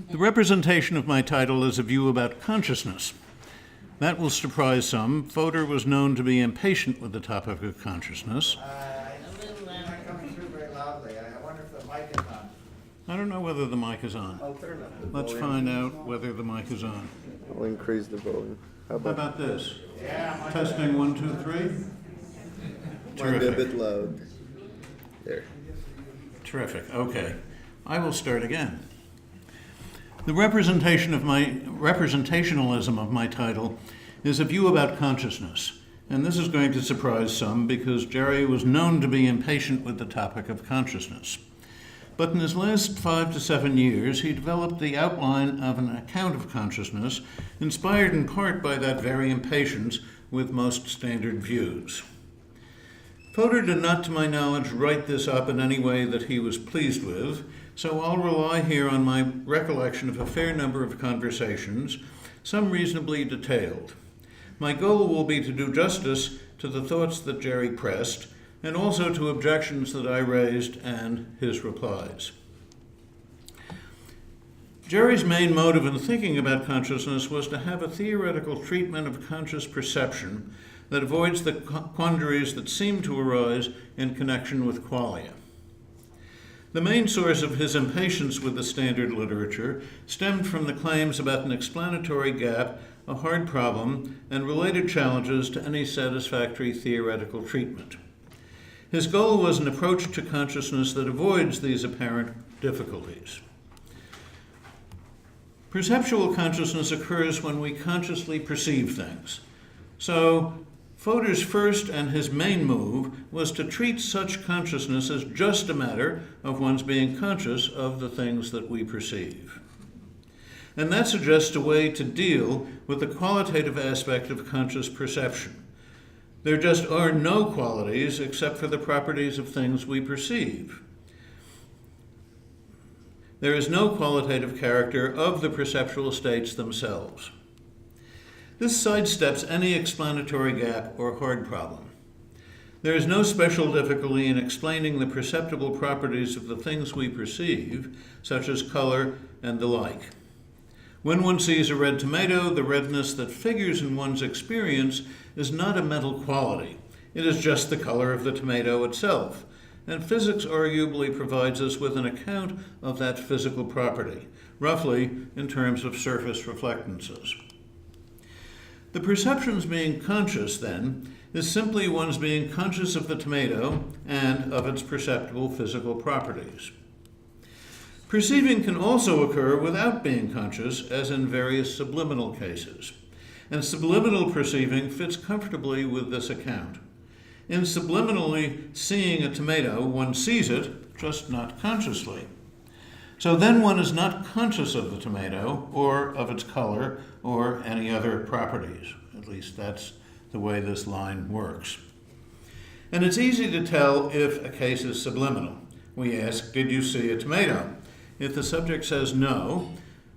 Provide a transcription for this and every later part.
The representation of my title is a view about consciousness. That will surprise some. Fodor was known to be impatient with the topic of consciousness. It's not coming through very loudly. I wonder if the mic is on. I don't know whether the mic is on. I'll turn up the Let's volume. find out whether the mic is on. I'll increase the volume. How How about about this? Yeah. Testing 1, 2, 3. might be a Terrific. bit loud? There. Terrific. Okay. I will start again. The representationalism of my title is a view about consciousness. And this is going to surprise some because Jerry was known to be impatient with the topic of consciousness. But in his last 5 to 7 years, he developed the outline of an account of consciousness, inspired in part by that very impatience with most standard views. Fodor did not, to my knowledge, write this up in any way that he was pleased with, so I'll rely here on my recollection of a fair number of conversations, some reasonably detailed. My goal will be to do justice to the thoughts that Jerry pressed, and also to objections that I raised and his replies. Jerry's main motive in thinking about consciousness was to have a theoretical treatment of conscious perception that avoids the quandaries that seem to arise in connection with qualia. The main source of his impatience with the standard literature stemmed from the claims about an explanatory gap, a hard problem, and related challenges to any satisfactory theoretical treatment. His goal was an approach to consciousness that avoids these apparent difficulties. Perceptual consciousness occurs when we consciously perceive things. So, Fodor's first and his main move was to treat such consciousness as just a matter of one's being conscious of the things that we perceive. And that suggests a way to deal with the qualitative aspect of conscious perception. There just are no qualities except for the properties of things we perceive. There is no qualitative character of the perceptual states themselves. This sidesteps any explanatory gap or hard problem. There is no special difficulty in explaining the perceptible properties of the things we perceive, such as color and the like. When one sees a red tomato, the redness that figures in one's experience is not a mental quality. It is just the color of the tomato itself. And physics arguably provides us with an account of that physical property, roughly in terms of surface reflectances. The perception's being conscious, then, is simply one's being conscious of the tomato and of its perceptible physical properties. Perceiving can also occur without being conscious, as in various subliminal cases. And subliminal perceiving fits comfortably with this account. In subliminally seeing a tomato, one sees it, just not consciously. So then one is not conscious of the tomato, or of its color, or any other properties. At least that's the way this line works. And it's easy to tell if a case is subliminal. We ask, did you see a tomato? If the subject says no,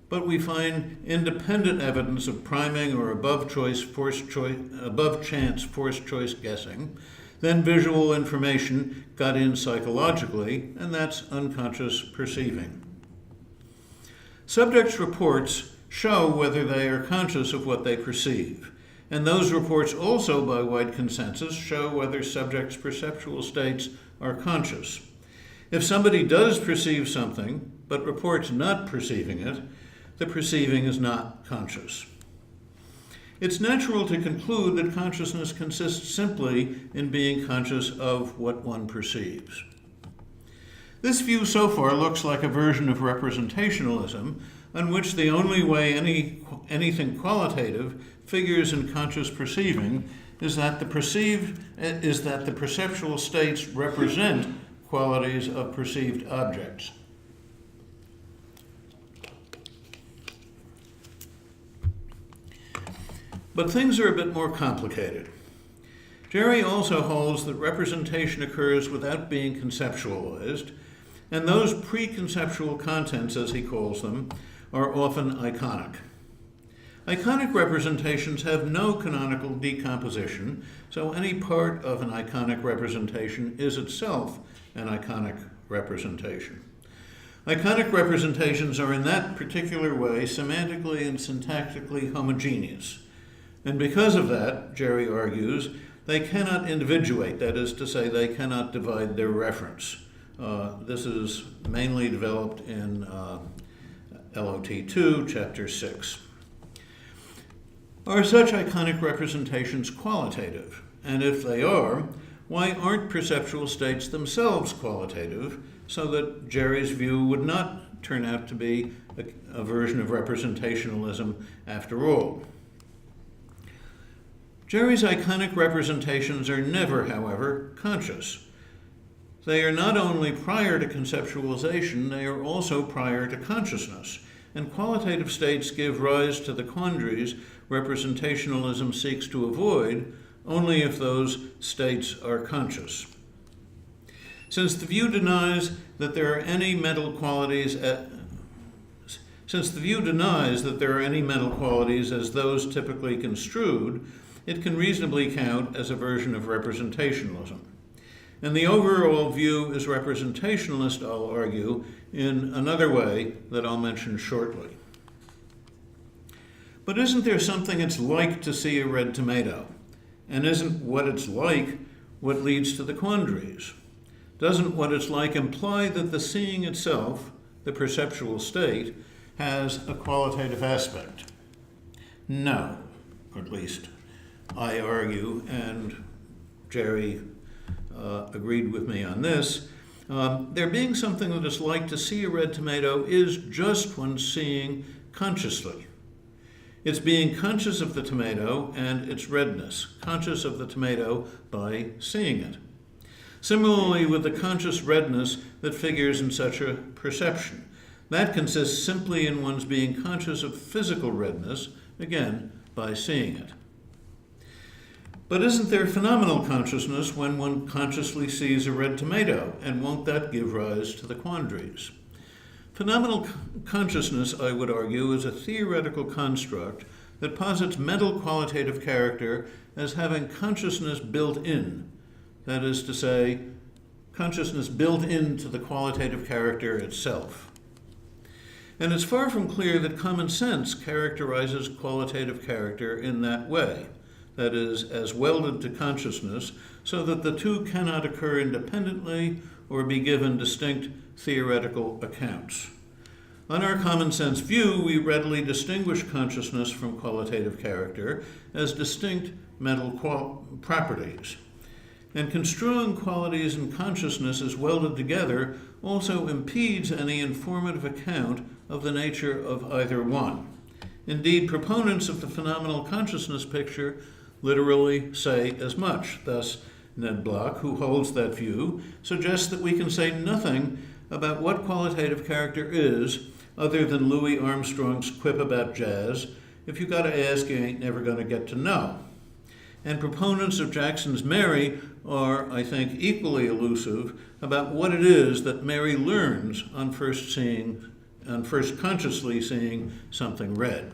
but we find independent evidence of priming or above chance forced choice guessing, then visual information got in psychologically, and that's unconscious perceiving. Subjects' reports show whether they are conscious of what they perceive, and those reports also, by wide consensus, show whether subjects' perceptual states are conscious. If somebody does perceive something, but reports not perceiving it, the perceiving is not conscious. It's natural to conclude that consciousness consists simply in being conscious of what one perceives. This view so far looks like a version of representationalism, on which the only way anything qualitative figures in conscious perceiving is that the perceptual states represent qualities of perceived objects. But things are a bit more complicated. Jerry also holds that representation occurs without being conceptualized, and those preconceptual contents, as he calls them, are often iconic. Iconic representations have no canonical decomposition, so any part of an iconic representation is itself an iconic representation. Iconic representations are in that particular way semantically and syntactically homogeneous. And because of that, Jerry argues, they cannot individuate, that is to say, they cannot divide their reference. This is mainly developed in LOT2, Chapter 6. Are such iconic representations qualitative? And if they are, why aren't perceptual states themselves qualitative, so that Jerry's view would not turn out to be a version of representationalism after all? Jerry's iconic representations are never, however, conscious. They are not only prior to conceptualization, they are also prior to consciousness, and qualitative states give rise to the quandaries representationalism seeks to avoid only if those states are conscious. Since the view denies that there are any mental qualities as those typically construed, it can reasonably count as a version of representationalism. And the overall view is representationalist, I'll argue, in another way that I'll mention shortly. But isn't there something it's like to see a red tomato? And isn't what it's like what leads to the quandaries? Doesn't what it's like imply that the seeing itself, the perceptual state, has a qualitative aspect? No, or at least I argue, and Jerry agreed with me on this. There being something that it's like to see a red tomato is just one seeing consciously. It's being conscious of the tomato and its redness, conscious of the tomato by seeing it. Similarly with the conscious redness that figures in such a perception. That consists simply in one's being conscious of physical redness, again, by seeing it. But isn't there phenomenal consciousness when one consciously sees a red tomato, and won't that give rise to the quandaries? Phenomenal consciousness, I would argue, is a theoretical construct that posits mental qualitative character as having consciousness built in. That is to say, consciousness built into the qualitative character itself. And it's far from clear that common sense characterizes qualitative character in that way. That is, as welded to consciousness, so that the two cannot occur independently or be given distinct theoretical accounts. On our common sense view, we readily distinguish consciousness from qualitative character as distinct mental properties. And construing qualities and consciousness as welded together also impedes any informative account of the nature of either one. Indeed, proponents of the phenomenal consciousness picture literally say as much. Thus, Ned Block, who holds that view, suggests that we can say nothing about what qualitative character is other than Louis Armstrong's quip about jazz: if you gotta ask, you ain't never gonna get to know. And proponents of Jackson's Mary are, I think, equally elusive about what it is that Mary learns on first consciously seeing something red.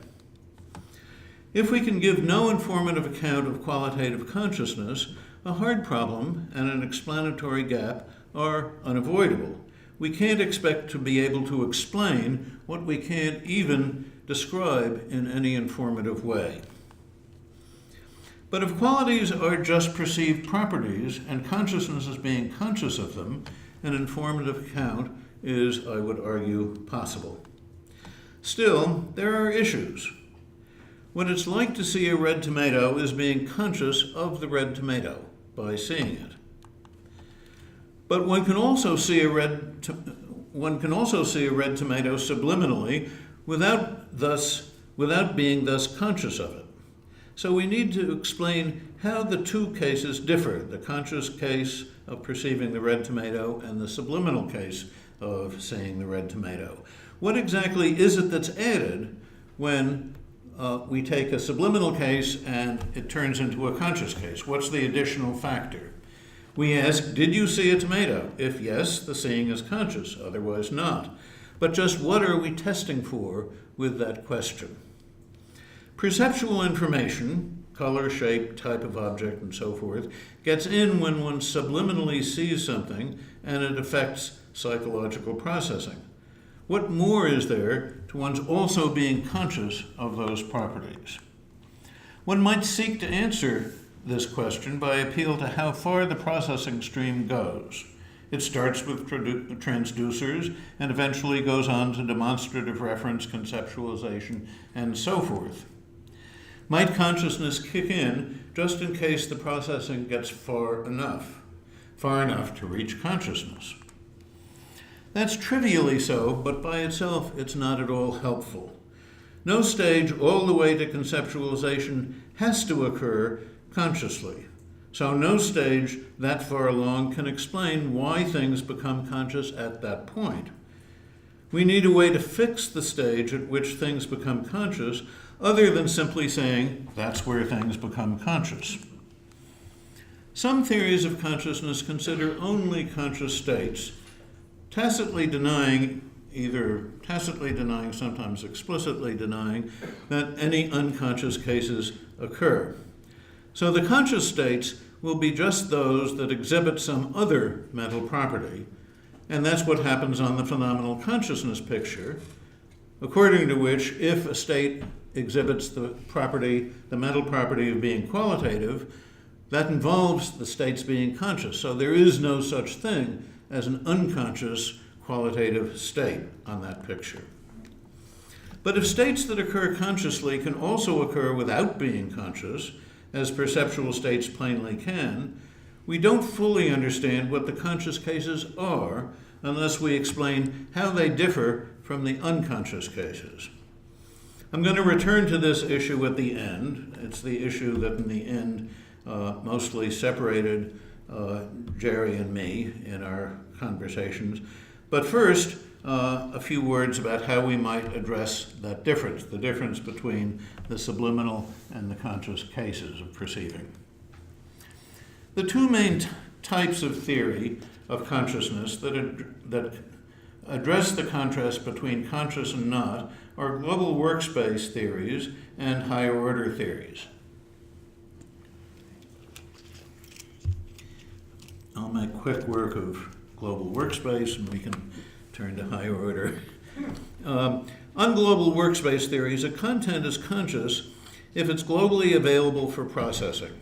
If we can give no informative account of qualitative consciousness, a hard problem and an explanatory gap are unavoidable. We can't expect to be able to explain what we can't even describe in any informative way. But if qualities are just perceived properties and consciousness is being conscious of them, an informative account is, I would argue, possible. Still, there are issues. What it's like to see a red tomato is being conscious of the red tomato by seeing it. But one can also see a red tomato subliminally without being thus conscious of it. So we need to explain how the two cases differ, the conscious case of perceiving the red tomato and the subliminal case of seeing the red tomato. What exactly is it that's added when we take a subliminal case and it turns into a conscious case? What's the additional factor? We ask, did you see a tomato? If yes, the seeing is conscious, otherwise not. But just what are we testing for with that question? Perceptual information, color, shape, type of object, and so forth, gets in when one subliminally sees something and it affects psychological processing. what more is there to one's also being conscious of those properties? One might seek to answer this question by appeal to how far the processing stream goes. It starts with transducers and eventually goes on to demonstrative reference, conceptualization, and so forth. Might consciousness kick in just in case the processing gets far enough to reach consciousness? That's trivially so, but by itself it's not at all helpful. No stage all the way to conceptualization has to occur consciously. So no stage that far along can explain why things become conscious at that point. We need a way to fix the stage at which things become conscious other than simply saying that's where things become conscious. Some theories of consciousness consider only conscious states, tacitly denying, sometimes explicitly denying, that any unconscious cases occur. So the conscious states will be just those that exhibit some other mental property, and that's what happens on the phenomenal consciousness picture, according to which if a state exhibits the mental property of being qualitative, that involves the states being conscious. So there is no such thing as an unconscious qualitative state on that picture. But if states that occur consciously can also occur without being conscious, as perceptual states plainly can, we don't fully understand what the conscious cases are unless we explain how they differ from the unconscious cases. I'm going to return to this issue at the end. It's the issue that in the end mostly separated Jerry and me in our conversations. But first, a few words about how we might address that difference, the difference between the subliminal and the conscious cases of perceiving. The two main types of theory of consciousness that address the contrast between conscious and not are global workspace theories and higher order theories. I'll make quick work of global workspace and we can turn to higher order. On global workspace theories, a content is conscious if it's globally available for processing.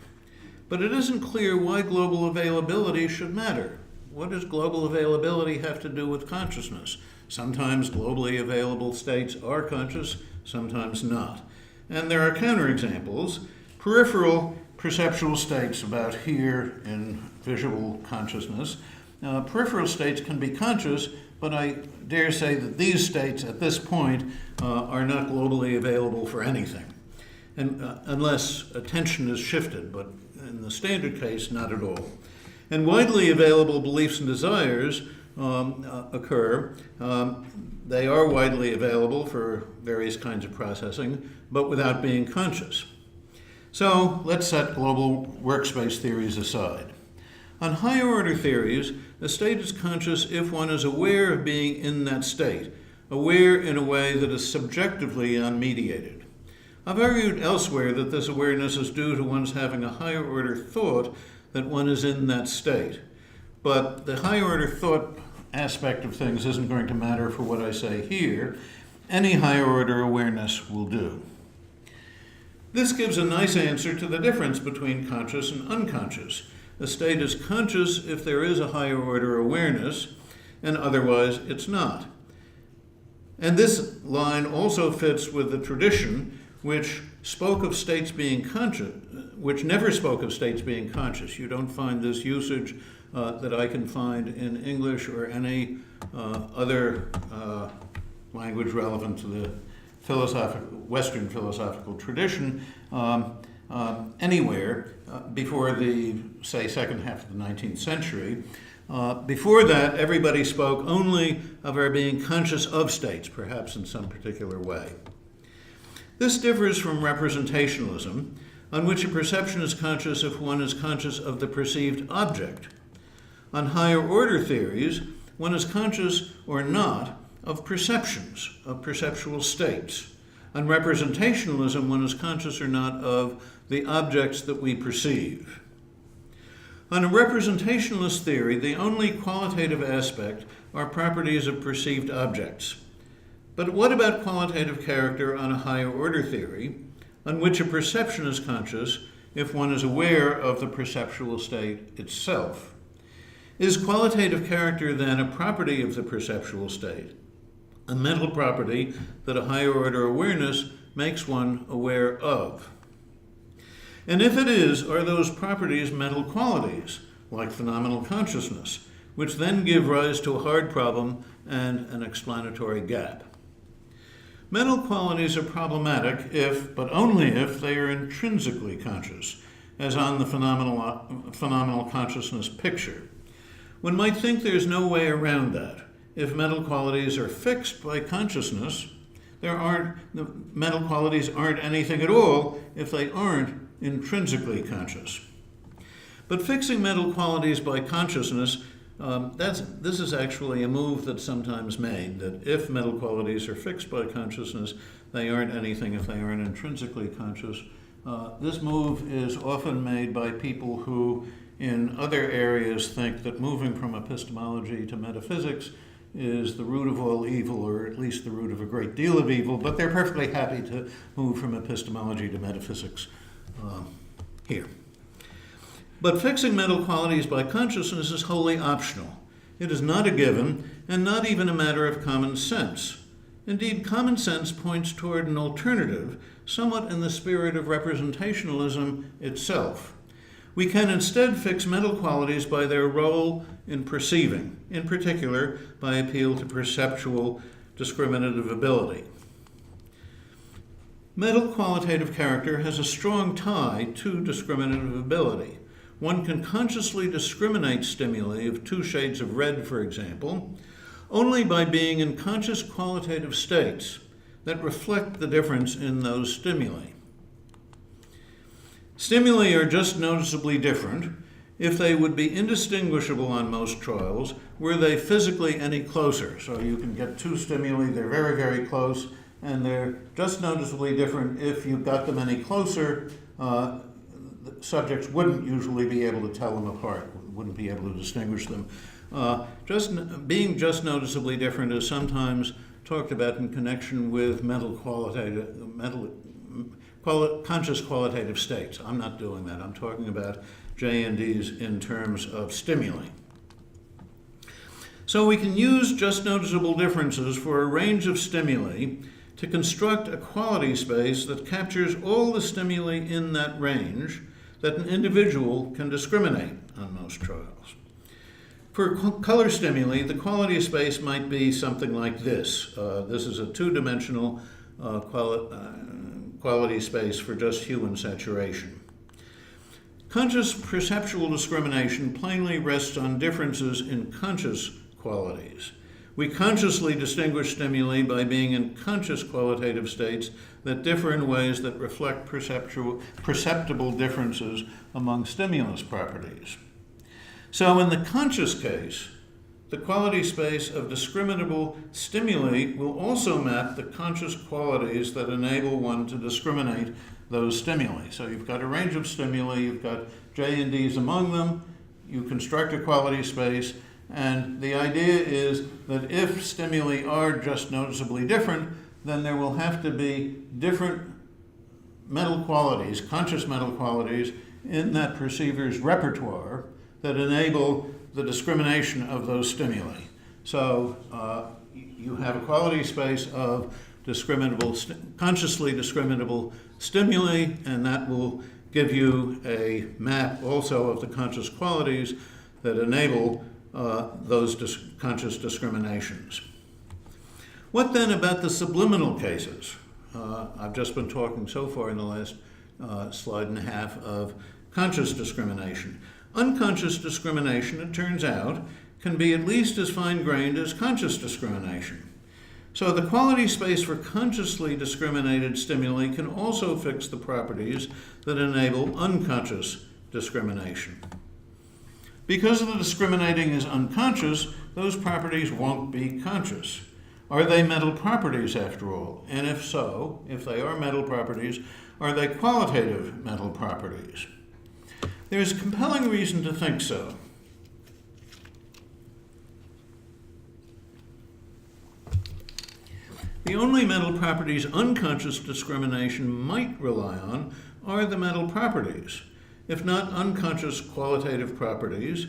But it isn't clear why global availability should matter. What does global availability have to do with consciousness? Sometimes globally available states are conscious, sometimes not. And there are counterexamples. Peripheral perceptual states, about here in visual consciousness, peripheral states can be conscious, but I dare say that these states at this point are not globally available for anything, and unless attention is shifted, but in the standard case, not at all. And widely available beliefs and desires occur. They are widely available for various kinds of processing, but without being conscious. So let's set global workspace theories aside. On higher order theories, a state is conscious if one is aware of being in that state, aware in a way that is subjectively unmediated. I've argued elsewhere that this awareness is due to one's having a higher order thought that one is in that state. But the higher order thought aspect of things isn't going to matter for what I say here. Any higher order awareness will do. This gives a nice answer to the difference between conscious and unconscious. A state is conscious if there is a higher order awareness, and otherwise it's not. And this line also fits with the tradition which spoke of states being conscious, which never spoke of states being conscious. You don't find this usage that I can find in English or any other language relevant to the Western philosophical tradition anywhere before the, say, second half of the 19th century. Before that, everybody spoke only of our being conscious of states, perhaps in some particular way. This differs from representationalism, on which a perception is conscious if one is conscious of the perceived object. On higher order theories, one is conscious or not of perceptions, of perceptual states. On representationalism, one is conscious or not of the objects that we perceive. On a representationalist theory, the only qualitative aspect are properties of perceived objects. But what about qualitative character on a higher order theory, on which a perception is conscious if one is aware of the perceptual state itself? Is qualitative character then a property of the perceptual state, a mental property that a higher order awareness makes one aware of? And if it is, are those properties mental qualities, like phenomenal consciousness, which then give rise to a hard problem and an explanatory gap? Mental qualities are problematic if, but only if, they are intrinsically conscious, as on the phenomenal consciousness picture. One might think there's no way around that. If mental qualities are fixed by consciousness, the mental qualities aren't anything at all if they aren't intrinsically conscious. But fixing mental qualities by consciousness, this is actually a move that's sometimes made, that if mental qualities are fixed by consciousness, they aren't anything if they aren't intrinsically conscious. This move is often made by people who, in other areas, think that moving from epistemology to metaphysics is the root of all evil, or at least the root of a great deal of evil, but they're perfectly happy to move from epistemology to metaphysics here. But fixing mental qualities by consciousness is wholly optional. It is not a given, and not even a matter of common sense. Indeed, common sense points toward an alternative, somewhat in the spirit of representationalism itself. We can instead fix mental qualities by their role in perceiving, in particular by appeal to perceptual discriminative ability. Mental qualitative character has a strong tie to discriminative ability. One can consciously discriminate stimuli of 2 shades of red, for example, only by being in conscious qualitative states that reflect the difference in those stimuli. Stimuli are just noticeably different if they would be indistinguishable on most trials were they physically any closer. So you can get 2 stimuli, they're very, very close, and they're just noticeably different. If you got them any closer, subjects wouldn't usually be able to tell them apart, wouldn't be able to distinguish them. Being just noticeably different is sometimes talked about in connection with conscious qualitative states. I'm not doing that. I'm talking about J&Ds in terms of stimuli. So we can use just noticeable differences for a range of stimuli to construct a quality space that captures all the stimuli in that range that an individual can discriminate on most trials. For color stimuli, the quality space might be something like this. This is a 2-dimensional quality space for just hue and saturation. Conscious perceptual discrimination plainly rests on differences in conscious qualities. We consciously distinguish stimuli by being in conscious qualitative states that differ in ways that reflect perceptible differences among stimulus properties. So in the conscious case, the quality space of discriminable stimuli will also map the conscious qualities that enable one to discriminate those stimuli. So you've got a range of stimuli, you've got J and Ds among them, you construct a quality space, and the idea is that if stimuli are just noticeably different, then there will have to be different mental qualities, conscious mental qualities, in that perceiver's repertoire that enable the discrimination of those stimuli. So you have a quality space of consciously discriminable stimuli, and that will give you a map also of the conscious qualities that enable those conscious discriminations. What then about the subliminal cases? I've just been talking so far in the last slide and a half of conscious discrimination. Unconscious discrimination, it turns out, can be at least as fine-grained as conscious discrimination. So the quality space for consciously discriminated stimuli can also fix the properties that enable unconscious discrimination. Because the discriminating is unconscious, those properties won't be conscious. Are they mental properties after all? And if so, if they are mental properties, are they qualitative mental properties? There is compelling reason to think so. The only mental properties unconscious discrimination might rely on are the mental properties. If not unconscious qualitative properties,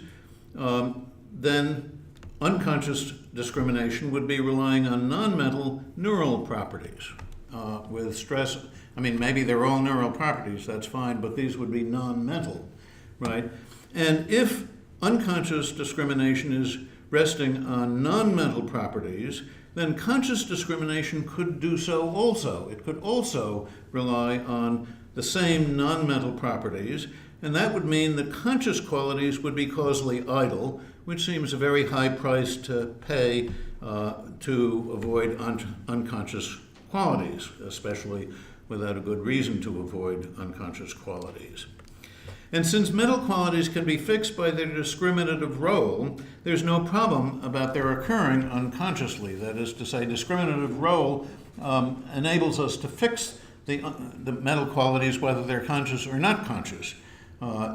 then unconscious discrimination would be relying on non-mental neural properties with stress. I mean, maybe they're all neural properties, that's fine, but these would be non-mental, right? And if unconscious discrimination is resting on non-mental properties, then conscious discrimination could do so also. It could also rely on the same non-mental properties, and that would mean that conscious qualities would be causally idle, which seems a very high price to pay to avoid unconscious qualities, especially without a good reason to avoid unconscious qualities. And since mental qualities can be fixed by their discriminative role, there's no problem about their occurring unconsciously. That is to say, discriminative role enables us to fix the mental qualities whether they're conscious or not conscious.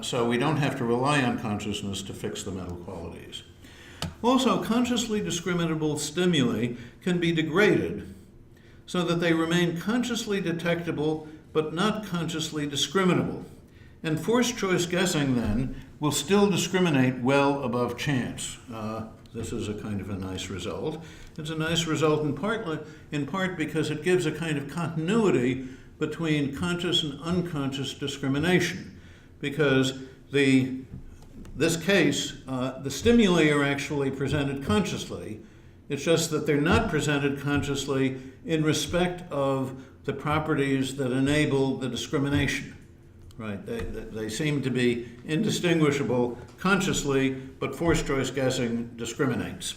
So we don't have to rely on consciousness to fix the mental qualities. Also, consciously discriminable stimuli can be degraded so that they remain consciously detectable but not consciously discriminable. And forced choice guessing, then, will still discriminate well above chance. This is a kind of a nice result. It's a nice result in part because it gives a kind of continuity between conscious and unconscious discrimination. Because this case, the stimuli are actually presented consciously. It's just that they're not presented consciously in respect of the properties that enable the discrimination. Right, they seem to be indistinguishable consciously, but forced choice guessing discriminates.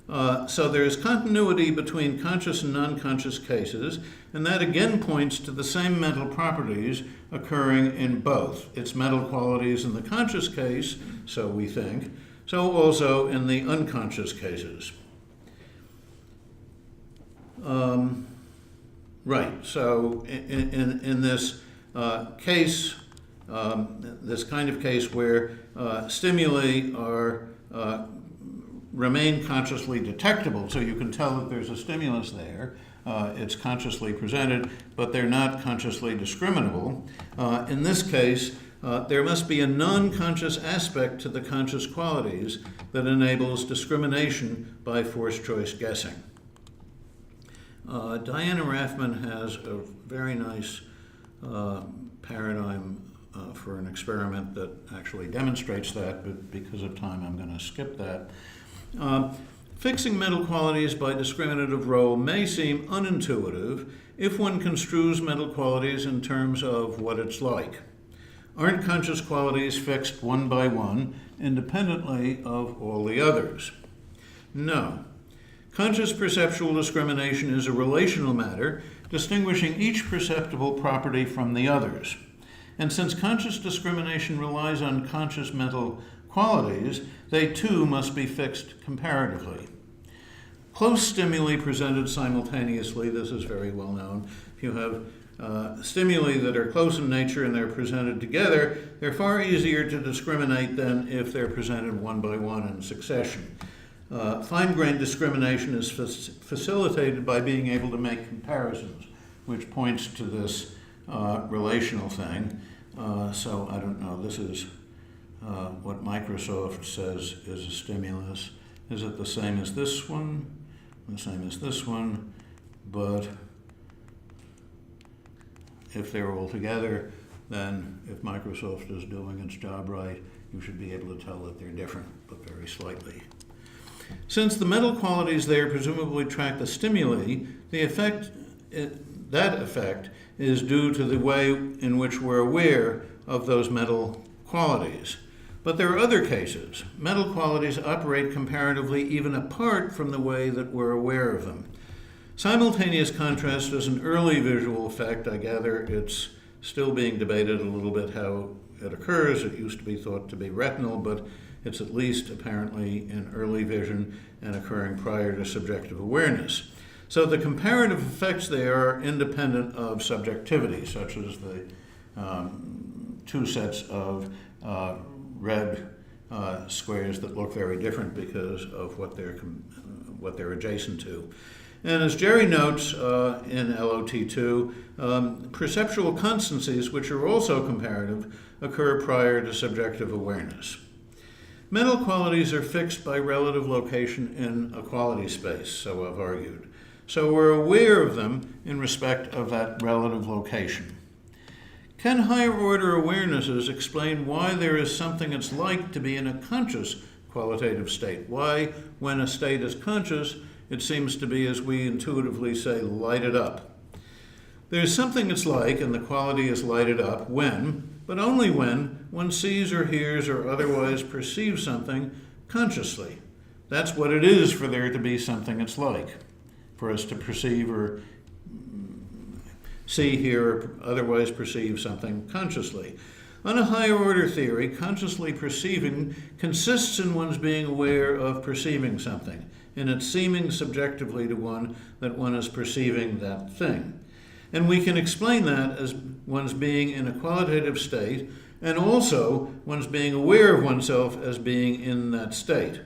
So there is continuity between conscious and non-conscious cases, and that again points to the same mental properties occurring in both. It's mental qualities in the conscious case, so we think, so also in the unconscious cases. Right, so in this case, this kind of case where stimuli remain consciously detectable, so you can tell that there's a stimulus there, it's consciously presented, but they're not consciously discriminable. In this case, there must be a non-conscious aspect to the conscious qualities that enables discrimination by forced choice guessing. Diana Raffman has a very nice paradigm for an experiment that actually demonstrates that, but because of time I'm going to skip that. Fixing mental qualities by discriminative role may seem unintuitive if one construes mental qualities in terms of what it's like. Aren't conscious qualities fixed one by one, independently of all the others? No. Conscious perceptual discrimination is a relational matter, distinguishing each perceptible property from the others. And since conscious discrimination relies on conscious mental qualities, they too must be fixed comparatively. Close stimuli presented simultaneously, this is very well known. If you have stimuli that are close in nature and they're presented together, they're far easier to discriminate than if they're presented one by one in succession. Fine-grained discrimination is facilitated by being able to make comparisons, which points to this relational thing. So I don't know, this is what Microsoft says is a stimulus. Is it the same as this one? The same as this one, but if they're all together, then if Microsoft is doing its job right, you should be able to tell that they're different, but very slightly. Since the mental qualities there presumably track the stimuli, that effect is due to the way in which we're aware of those mental qualities. But there are other cases. Mental qualities operate comparatively even apart from the way that we're aware of them. Simultaneous contrast is an early visual effect. I gather it's still being debated a little bit how it occurs. It used to be thought to be retinal, but it's at least apparently in early vision and occurring prior to subjective awareness. So the comparative effects there are independent of subjectivity, such as the two sets of red squares that look very different because of what they're adjacent to. And as Jerry notes in LOT2, perceptual constancies, which are also comparative, occur prior to subjective awareness. Mental qualities are fixed by relative location in a quality space, so I've argued. So we're aware of them in respect of that relative location. Can higher order awarenesses explain why there is something it's like to be in a conscious qualitative state? Why, when a state is conscious, it seems to be, as we intuitively say, lighted up. There's something it's like, and the quality is lighted up when, but only when, one sees or hears or otherwise perceives something consciously. That's what it is for there to be something it's like, for us to perceive or see, hear, or otherwise perceive something consciously. On a higher order theory, consciously perceiving consists in one's being aware of perceiving something, in its seeming subjectively to one that one is perceiving that thing. And we can explain that as one's being in a qualitative state, and also one's being aware of oneself as being in that state.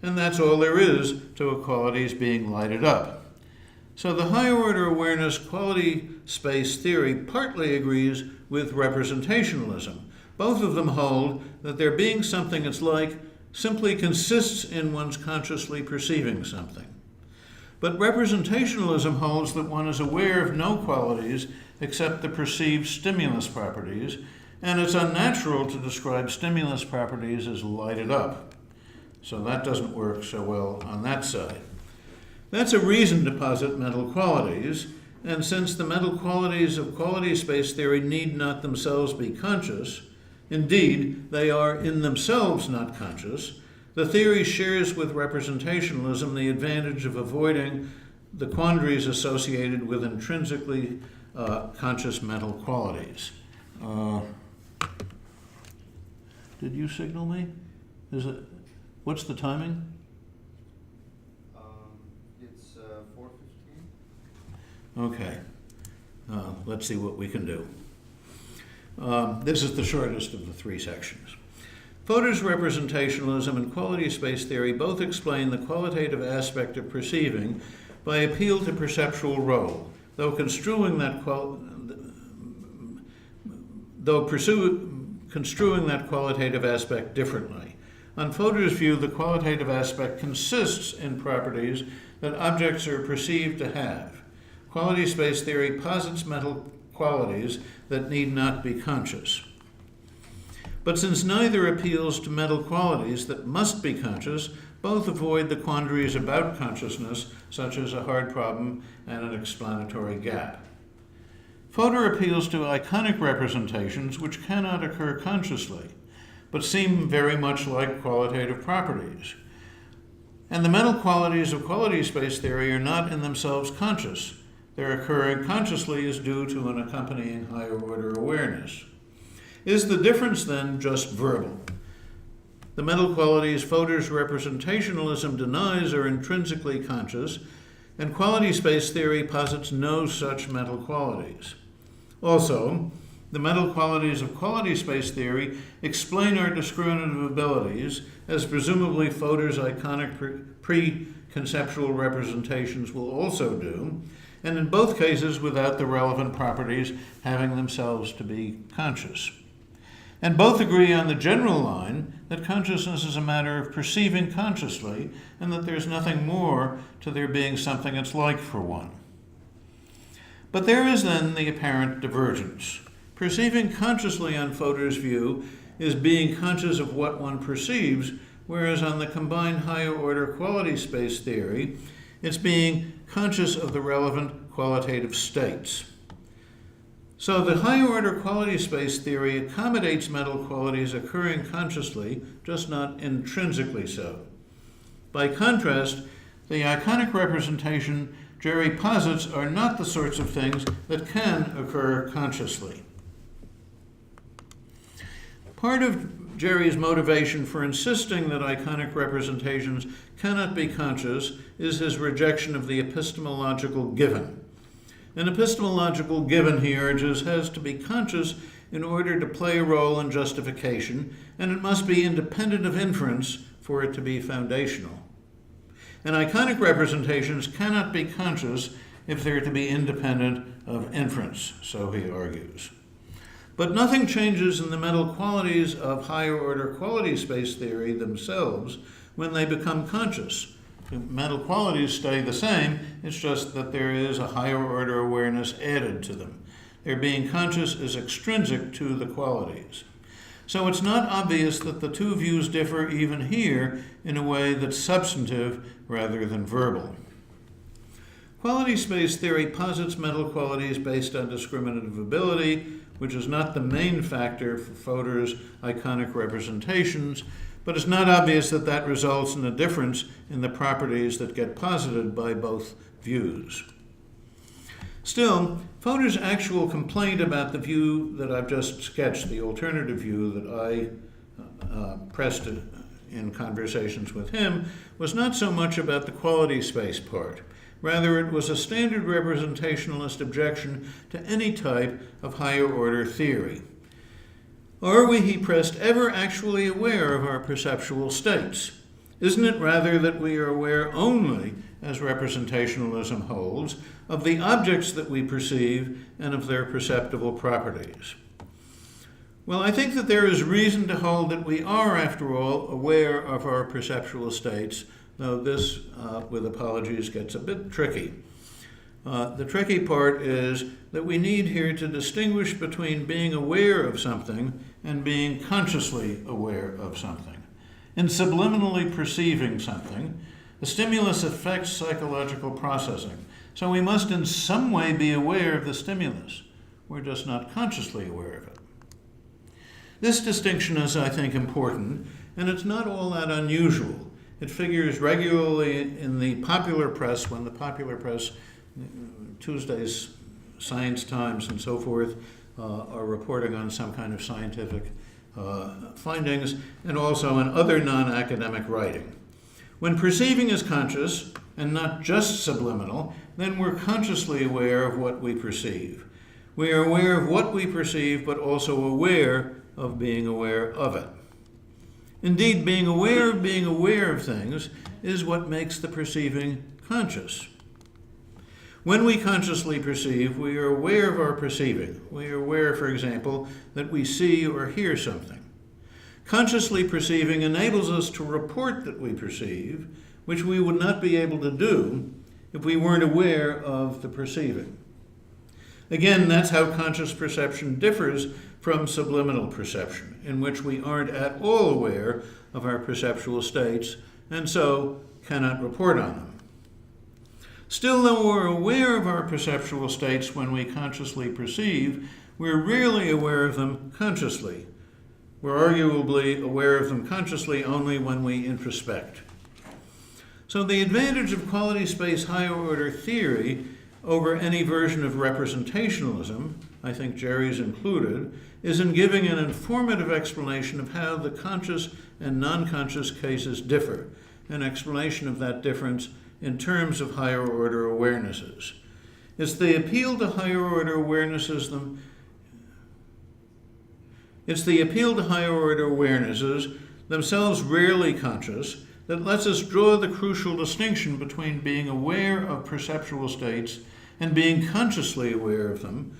And that's all there is to a quality's being lighted up. So the higher order awareness quality space theory partly agrees with representationalism. Both of them hold that there being something it's like simply consists in one's consciously perceiving something. But representationalism holds that one is aware of no qualities except the perceived stimulus properties, and it's unnatural to describe stimulus properties as lighted up. So that doesn't work so well on that side. That's a reason to posit mental qualities, and since the mental qualities of quality space theory need not themselves be conscious, indeed, they are in themselves not conscious, the theory shares with representationalism the advantage of avoiding the quandaries associated with intrinsically conscious mental qualities. Did you signal me? What's the timing? It's 4:15. Okay. Let's see what we can do. This is the shortest of the three sections. Fodor's representationalism and quality space theory both explain the qualitative aspect of perceiving by appeal to perceptual role, though construing that qualitative aspect differently. On Fodor's view, the qualitative aspect consists in properties that objects are perceived to have. Quality space theory posits mental qualities that need not be conscious. But since neither appeals to mental qualities that must be conscious, both avoid the quandaries about consciousness, such as a hard problem and an explanatory gap. Fodor appeals to iconic representations which cannot occur consciously, but seem very much like qualitative properties. And the mental qualities of quality space theory are not in themselves conscious. Their occurring consciously is due to an accompanying higher order awareness. Is the difference then just verbal? The mental qualities Fodor's representationalism denies are intrinsically conscious, and quality space theory posits no such mental qualities. Also, the mental qualities of quality space theory explain our discriminative abilities, as presumably Fodor's iconic pre-conceptual representations will also do, and in both cases without the relevant properties having themselves to be conscious. And both agree on the general line that consciousness is a matter of perceiving consciously, and that there's nothing more to there being something it's like for one. But there is then the apparent divergence. Perceiving consciously on Fodor's view is being conscious of what one perceives, whereas on the combined higher order quality space theory, it's being conscious of the relevant qualitative states. So the higher order quality space theory accommodates mental qualities occurring consciously, just not intrinsically so. By contrast, the iconic representation Jerry posits are not the sorts of things that can occur consciously. Part of Jerry's motivation for insisting that iconic representations cannot be conscious is his rejection of the epistemological given. An epistemological given, he urges, has to be conscious in order to play a role in justification, and it must be independent of inference for it to be foundational. and iconic representations cannot be conscious if they're to be independent of inference, so he argues. But nothing changes in the mental qualities of higher-order quality space theory themselves when they become conscious. The mental qualities stay the same, it's just that there is a higher-order awareness added to them. Their being conscious is extrinsic to the qualities. So it's not obvious that the two views differ even here in a way that's substantive rather than verbal. Quality space theory posits mental qualities based on discriminative ability, which is not the main factor for Fodor's iconic representations, but it's not obvious that that results in a difference in the properties that get posited by both views. Still, Fodor's actual complaint about the view that I've just sketched, the alternative view that I pressed in conversations with him, was not so much about the quality space part. Rather, it was a standard representationalist objection to any type of higher-order theory. Are we, he pressed, ever actually aware of our perceptual states? Isn't it rather that we are aware only, as representationalism holds, of the objects that we perceive and of their perceptible properties? Well, I think that there is reason to hold that we are, after all, aware of our perceptual states, though this, with apologies, gets a bit tricky. The tricky part is that we need here to distinguish between being aware of something and being consciously aware of something. In subliminally perceiving something, a stimulus affects psychological processing, so we must in some way be aware of the stimulus. We're just not consciously aware of it. This distinction is, I think, important, and it's not all that unusual. It figures regularly in the popular press, when the popular press, Tuesday's Science Times and so forth, are reporting on some kind of scientific findings, and also in other non-academic writing. When perceiving is conscious, and not just subliminal, then we're consciously aware of what we perceive. We are aware of what we perceive, but also aware of being aware of it. Indeed, being aware of things is what makes the perceiving conscious. When we consciously perceive, we are aware of our perceiving. We are aware, for example, that we see or hear something. Consciously perceiving enables us to report that we perceive, which we would not be able to do if we weren't aware of the perceiving. Again, that's how conscious perception differs from subliminal perception, in which we aren't at all aware of our perceptual states and so cannot report on them. Still, though we're aware of our perceptual states when we consciously perceive, we're rarely aware of them consciously. We're arguably aware of them consciously only when we introspect. So the advantage of quality space higher order theory over any version of representationalism, I think Jerry's included, is in giving an informative explanation of how the conscious and non-conscious cases differ, an explanation of that difference in terms of higher order awarenesses. It's the appeal to higher order awarenesses themselves rarely conscious, that lets us draw the crucial distinction between being aware of perceptual states and being consciously aware of them,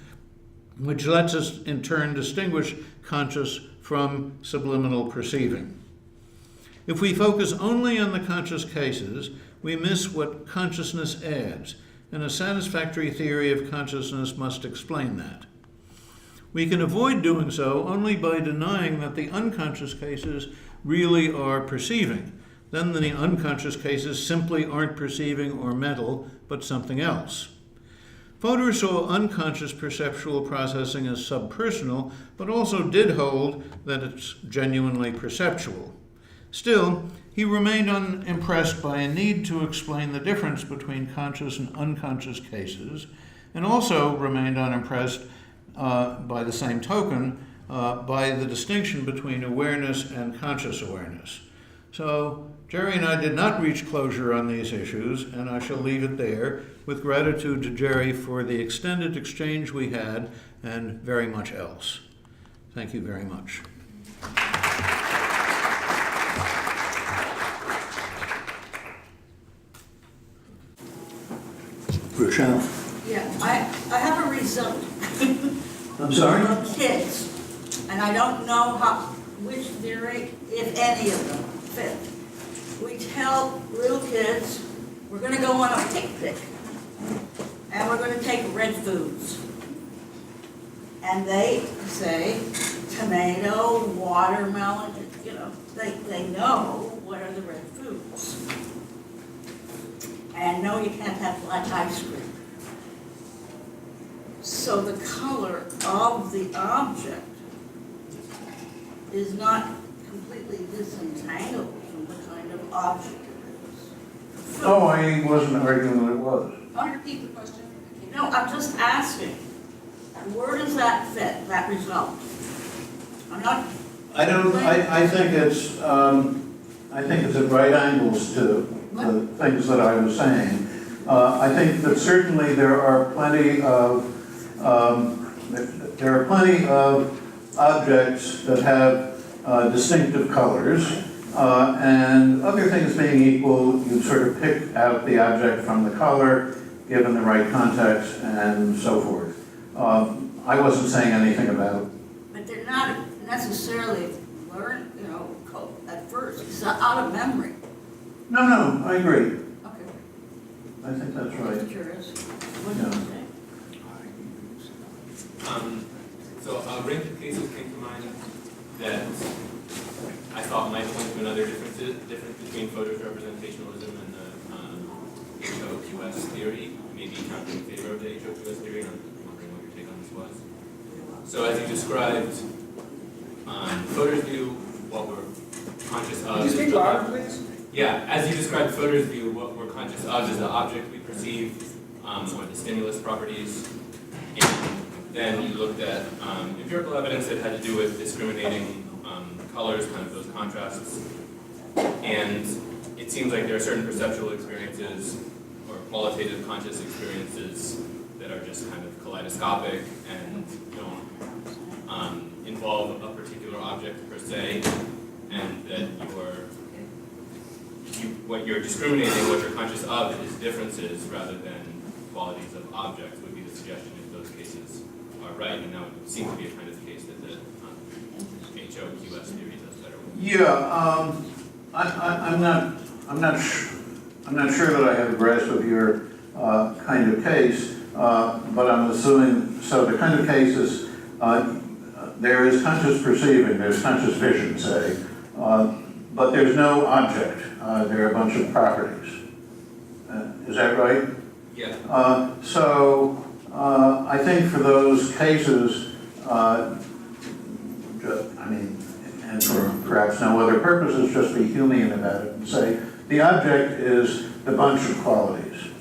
which lets us in turn distinguish conscious from subliminal perceiving. If we focus only on the conscious cases, we miss what consciousness adds, and a satisfactory theory of consciousness must explain that. We can avoid doing so only by denying that the unconscious cases really are perceiving. Then the unconscious cases simply aren't perceiving or mental, but something else. Fodor saw unconscious perceptual processing as subpersonal, but also did hold that it's genuinely perceptual. Still, he remained unimpressed by a need to explain the difference between conscious and unconscious cases, and also remained unimpressed by the same token by the distinction between awareness and conscious awareness. So Jerry and I did not reach closure on these issues, and I shall leave it there, with gratitude to Jerry for the extended exchange we had and very much else. Thank you very much. channel. Yeah, I have a result I'm sorry? of kids, and I don't know which theory, if any of them, fit. We tell little kids, we're gonna go on a picnic, and we're gonna take red foods. And they say tomato, watermelon, they know what are the red foods. And no, you can't have black ice cream. So the color of the object is not completely disentangled from the kind of object it is. Oh, I wasn't arguing that it was. I'll repeat the question. No, I'm just asking, where does that fit, that result? I'm not, I think it's at right angles to the things that I was saying. I think that certainly there are plenty of objects that have distinctive colors, and other things being equal, you sort of pick out the object from the color, given the right context, and so forth. I wasn't saying anything about. but they're not necessarily learned, at first, it's out of memory. No, I agree. Okay, I think that's right. just curious. What do you say? So a range of cases came to mind that I thought might point to another difference between Fodor's representationalism and the HOQS theory, maybe counting in favor of the HOQS theory, and I'm wondering what your take on this was. So as you described, Fodor's view, what we're conscious of. Can you speak louder, please? Yeah, as you described Fodor's view, what we're conscious of is the object we perceive, or the stimulus properties. And then you looked at empirical evidence that had to do with discriminating colors, kind of those contrasts. And it seems like there are certain perceptual experiences or qualitative conscious experiences that are just kind of kaleidoscopic and don't involve a particular object per se, and that what you're discriminating, what you're conscious of is differences rather than qualities of objects would be the suggestion if those cases are right, and that would seem to be a kind of case that the HOQS theory does better with. Yeah, I'm not sure that I have a grasp of your kind of case, but I'm assuming, so the kind of cases, there is conscious perceiving, there's conscious vision, say, but there's no object. There are a bunch of properties. Is that right? Yeah. I think for those cases, and for perhaps no other purposes, just be Humean about it and say, the object is the bunch of qualities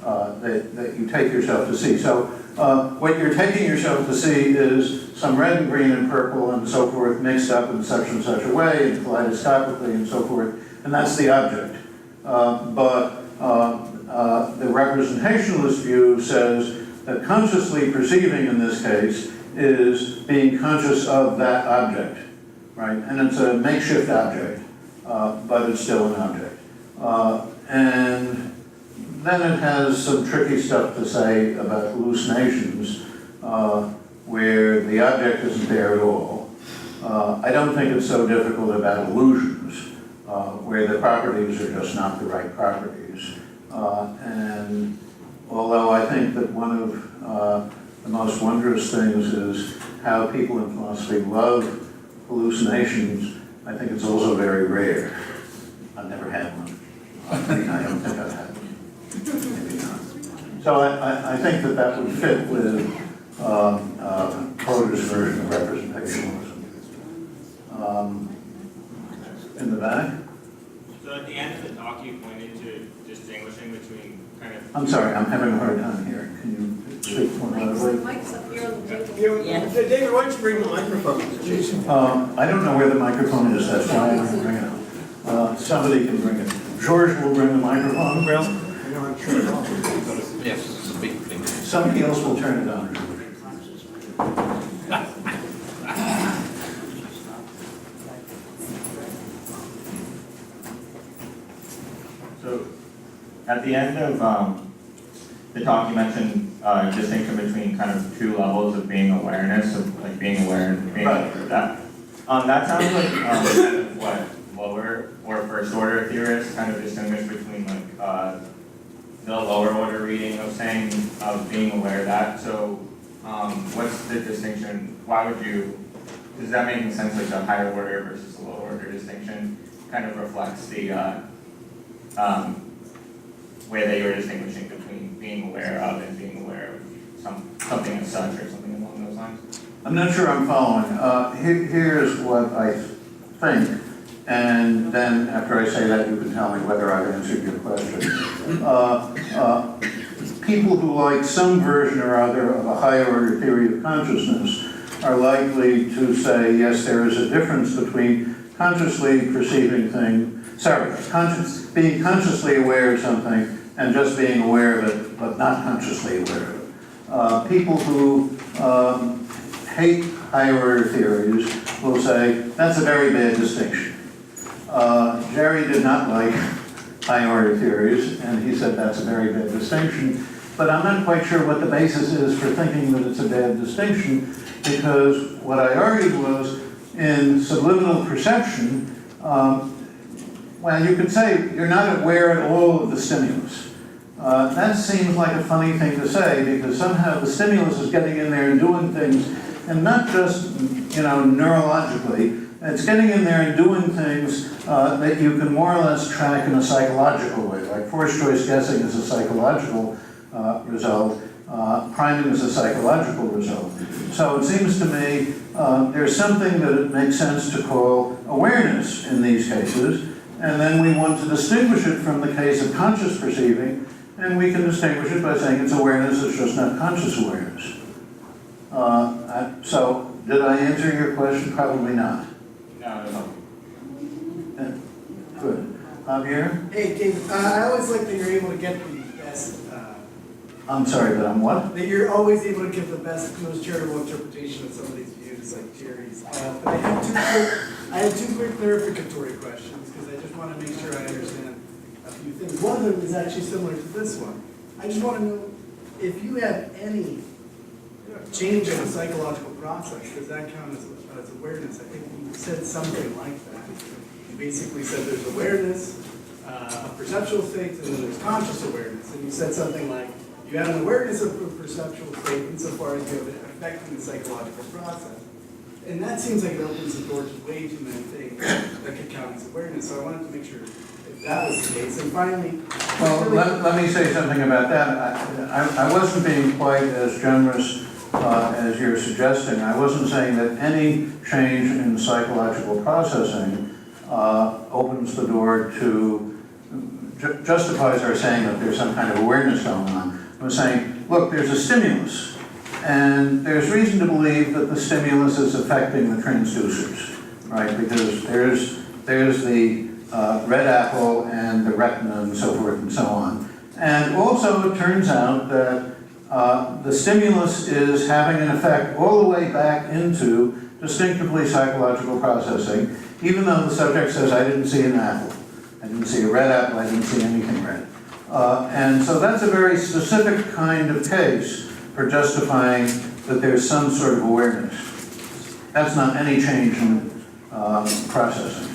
that you take yourself to see. So what you're taking yourself to see is some red and green and purple and so forth mixed up in such and such a way, and kaleidoscopically and so forth, and that's the object. The representationalist view says that consciously perceiving in this case is being conscious of that object, right? And it's a makeshift object, but it's still an object. And then it has some tricky stuff to say about hallucinations, where the object isn't there at all. I don't think it's so difficult about illusions, where the properties are just not the right properties. And although I think that one of the most wondrous things is how people in philosophy love hallucinations, I think it's also very rare. I've never had one. I don't think I've had one. Maybe not. So I think that would fit with Fodor's version of representationalism. In the back? So at the end of the talk, you pointed to distinguishing between kind of... I'm sorry, I'm having a hard time here. Can you speak more loudly? Mike's up here on the table. David, why don't you bring the microphone to Jason? I don't know where the microphone is, that's why I'm bringing it up. Somebody can bring it. George will bring the microphone. Well, I'm not sure at all. Yes, it's a big thing. Somebody else will turn it on. So at the end of the talk you mentioned distinction between kind of two levels of being awareness, of like being aware and being aware of that. That sounds like kind of what lower or first order theorists kind of distinguish between like the lower order reading of saying of being aware of that. So what's the distinction? Why would you? Does that make sense? Like the higher order versus the lower order distinction kind of reflects the way that you're distinguishing between being aware of and being aware of something as such or something along those lines. I'm not sure I'm following. Here's what I think, and then after I say that, you can tell me whether I've answered your question. People who like some version or other of a higher order theory of consciousness are likely to say, yes, there is a difference between consciously perceiving things, being consciously aware of something and just being aware of it, but not consciously aware of it. People who hate higher order theories will say, that's a very bad distinction. Jerry did not like high order theories, and he said that's a very bad distinction, but I'm not quite sure what the basis is for thinking that it's a bad distinction, because what I argued was, in subliminal perception, well, you could say you're not aware at all of the stimulus. That seems like a funny thing to say, because somehow the stimulus is getting in there and doing things, and not just, neurologically, it's getting in there and doing things that you can more or less track in a psychological way. Like forced choice guessing is a psychological result, priming is a psychological result. So it seems to me there's something that it makes sense to call awareness in these cases, and then we want to distinguish it from the case of conscious perceiving, and we can distinguish it by saying it's awareness, it's just not conscious awareness. So, did I answer your question? Probably not. No. Good. Javier? Hey, David, I always like that you're able to get the best, I'm sorry, but I'm what? that you're always able to give the best, most charitable interpretation of somebody's views, like Jerry's. But I have two quick clarificatory questions, because I just want to make sure I understand a few things. One of them is actually similar to this one. I just want to know if you have any change in a psychological process, does that count as awareness? I think you said something like that. You basically said there's awareness of perceptual states, and then there's conscious awareness. And you said something like, you have an awareness of a perceptual state insofar as you have an effect in the psychological process. And that seems like it opens the door to way too many things that could count as awareness. So I wanted to make sure if that was the case. And finally, Well, let me say something about that. I wasn't being quite as generous as you're suggesting. I wasn't saying that any change in psychological processing opens the door to, justifies our saying that there's some kind of awareness going on. I was saying, look, there's a stimulus, and there's reason to believe that the stimulus is affecting the transducers, right? Because there's the red apple and the retina and so forth and so on. And also it turns out that the stimulus is having an effect all the way back into distinctively psychological processing, even though the subject says, I didn't see an apple. I didn't see a red apple, I didn't see anything red. And so that's a very specific kind of case for justifying that there's some sort of awareness. That's not any change in processing.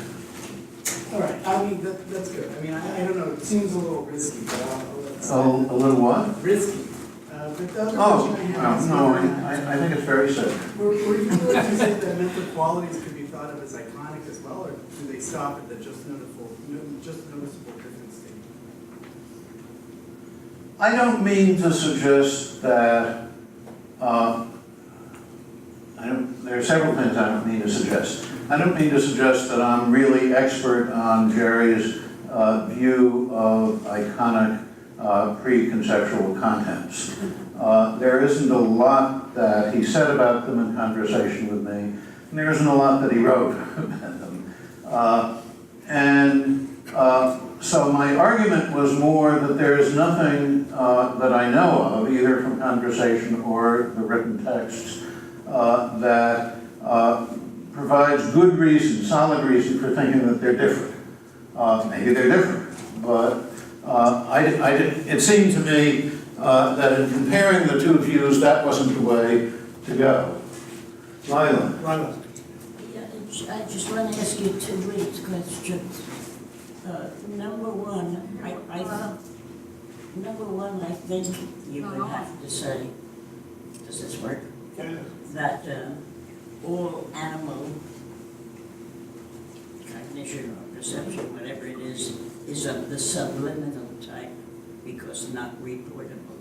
all right, I mean, that's good. I mean, I don't know, it seems a little risky, but I'll let it A slide. little what? Risky. But the other Oh, question I have is, no, I think it's very safe. were you willing to say that mental qualities could be thought of as iconic as well, or do they stop at the just noticeable different state? I don't mean to suggest that, there are several things I don't mean to suggest. I don't mean to suggest that I'm really expert on Jerry's view of iconic preconceptual contents. There isn't a lot that he said about them in conversation with me, and there isn't a lot that he wrote about them. So my argument was more that there is nothing that I know of, either from conversation or the written texts, that provides good reason, solid reason for thinking that they're different. Maybe they're different, but it seemed to me that in comparing the two views, that wasn't the way to go. Lila? Yeah, I just want to ask you two brief questions. Number one, I think you would have to say, does this work? That all animal cognition or perception, whatever it is of the subliminal type because not reportable.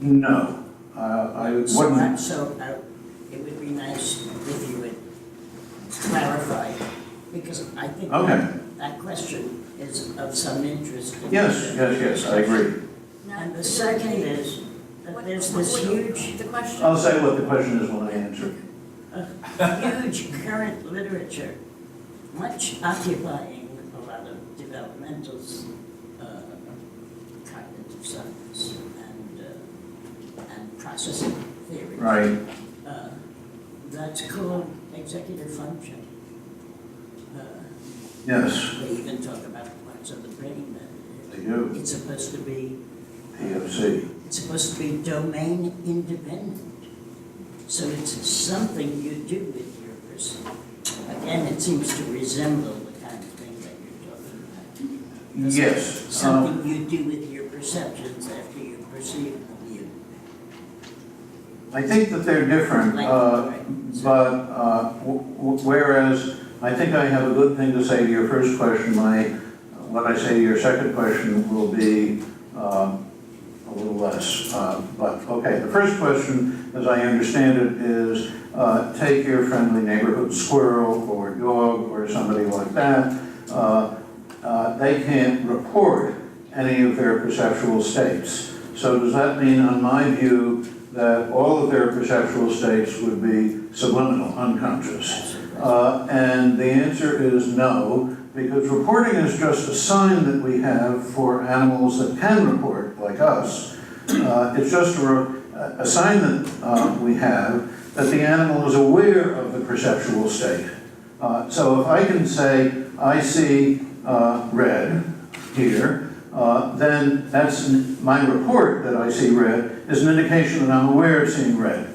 No, I wouldn't. So it would be nice if you would clarify, because I think Okay. that question is of some interest. Yes, I agree. And the second is that there's this huge, The question. I'll say what the question is when I answer. huge current literature, much occupying a lot of developmental cognitive science and processing theory. Right. That's called executive function. Yes, They even talk about parts of the brain that they do. it's supposed to be, PFC. it's supposed to be domain independent. So it's something you do with your person. Again, it seems to resemble the kind of thing that you're talking about. Yes. Something you do with your perceptions after you perceive them. I think that they're different, but whereas I think I have a good thing to say to your first question, what I say to your second question will be a little less. But okay, the first question, as I understand it, is take your friendly neighborhood squirrel or dog or somebody like that. They can't report any of their perceptual states. So does that mean, on my view, that all of their perceptual states would be subliminal, unconscious? And the answer is no, because reporting is just a sign that we have for animals that can report, like us. It's just a sign that we have that the animal is aware of the perceptual state. So if I can say, I see red here, then that's my report that I see red is an indication that I'm aware of seeing red.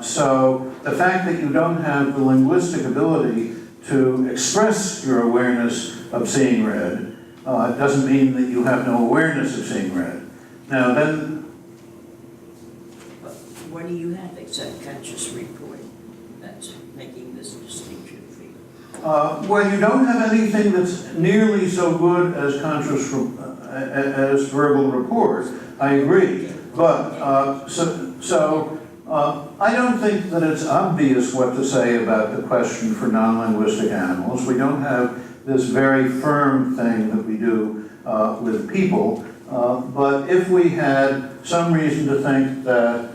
So the fact that you don't have the linguistic ability to express your awareness of seeing red doesn't mean that you have no awareness of seeing red. Now then, What do you have except conscious reporting that's making this distinction for you? well, you don't have anything that's nearly so good as conscious as verbal report. I agree, but I don't think that it's obvious what to say about the question for non-linguistic animals. We don't have this very firm thing that we do with people, but if we had some reason to think that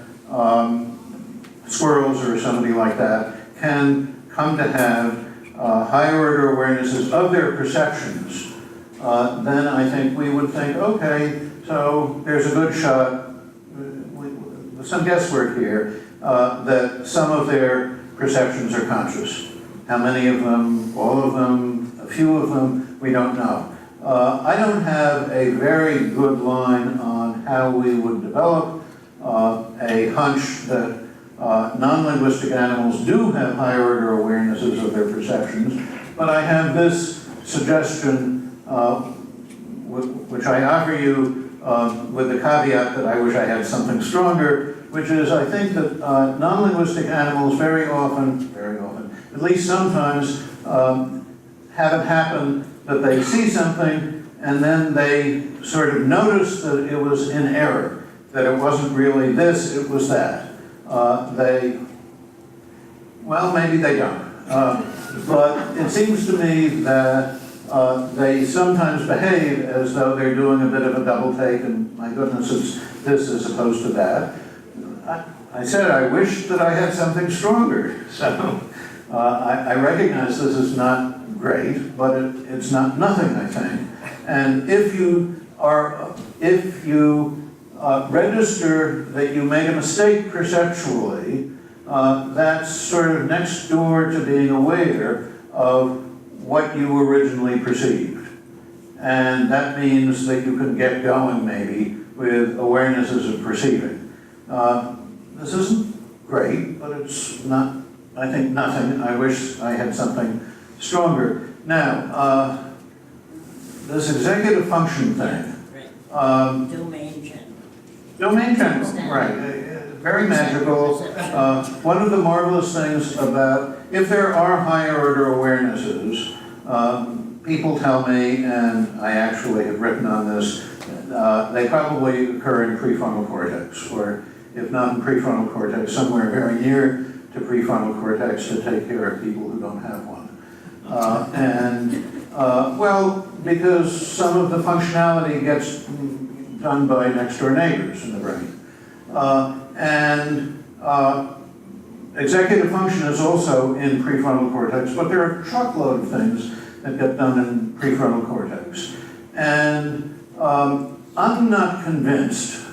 squirrels or somebody like that can come to have higher order awarenesses of their perceptions, then I think we would think, okay, so there's a good shot, with some guesswork here, that some of their perceptions are conscious. How many of them, all of them, a few of them, we don't know. I don't have a very good line on how we would develop a hunch that non-linguistic animals do have higher order awarenesses of their perceptions, but I have this suggestion, which I offer you with the caveat that I wish I had something stronger, which is I think that non-linguistic animals very often, at least sometimes, have it happen that they see something and then they sort of notice that it was in error, that it wasn't really this, it was that. Well, maybe they don't. But it seems to me that they sometimes behave as though they're doing a bit of a double take, and my goodness, it's this as opposed to that. I said I wish that I had something stronger. So I recognize this is not great, but it's not nothing, I think. And if you register that you made a mistake perceptually, that's sort of next door to being aware of what you originally perceived. And that means that you can get going maybe with awarenesses of perceiving. This isn't great, but it's not, I think, nothing. I wish I had something stronger. Now, this executive function thing. Domain general. Domain general, right, very magical. One of the marvelous things about, if there are higher order awarenesses, people tell me, and I actually have written on this, they probably occur in prefrontal cortex, or if not in prefrontal cortex, somewhere very near to prefrontal cortex to take care of people who don't have one. Well, because some of the functionality gets done by next door neighbors in the brain. Executive function is also in prefrontal cortex, but there are a truckload of things that get done in prefrontal cortex. And I'm not convinced,